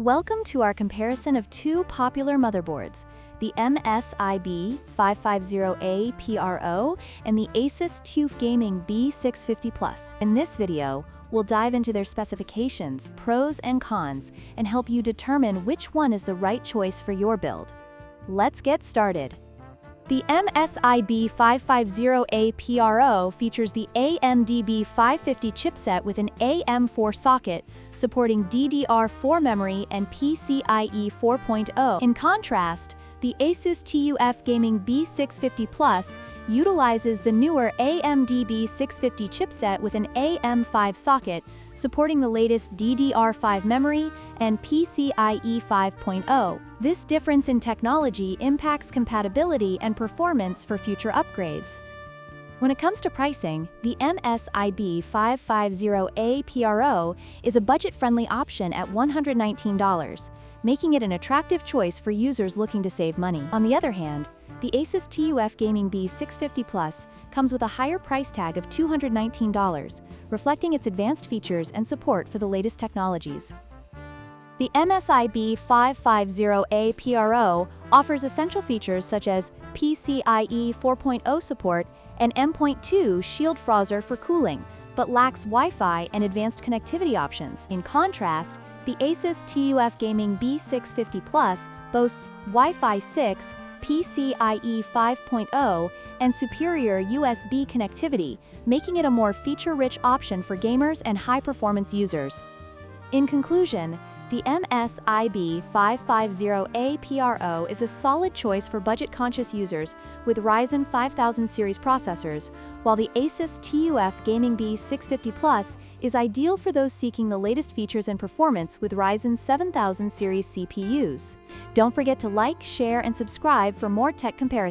Welcome to our comparison of two popular motherboards, the MSI B550-A PRO and the ASUS TUF Gaming B650 In this video, we'll dive into their specifications, pros and cons, and help you determine which one is the right choice for your build. Let's get started. The MSI B550-A PRO features the AMD B550 chipset with an AM4 socket, supporting DDR4 memory and PCIe 4.0. In contrast, the ASUS TUF Gaming B650 utilizes the newer AMD B650 chipset with an AM5 socket, supporting the latest DDR5 memory and PCIe 5.0. This difference in technology impacts compatibility and performance for future upgrades. When it comes to pricing, the MSI B550-A PRO is a budget-friendly option at $119, making it an attractive choice for users looking to save money. On the other hand, the ASUS TUF Gaming B650 comes with a higher price tag of $219, reflecting its advanced features and support for the latest technologies. The MSI B550-A PRO offers essential features such as PCIe 4.0 support and M.2 Shield Frozzer for cooling, but lacks Wi-Fi and advanced connectivity options. In contrast, the ASUS TUF Gaming B650 boasts Wi-Fi 6, PCIe 5.0, and superior USB connectivity, making it a more feature-rich option for gamers and high-performance users. In conclusion, the MSI B550-A PRO is a solid choice for budget-conscious users with Ryzen 5000 series processors, while the ASUS TUF Gaming B650 is ideal for those seeking the latest features and performance with Ryzen 7000 series CPUs. Don't forget to like, share, and subscribe for more tech comparisons.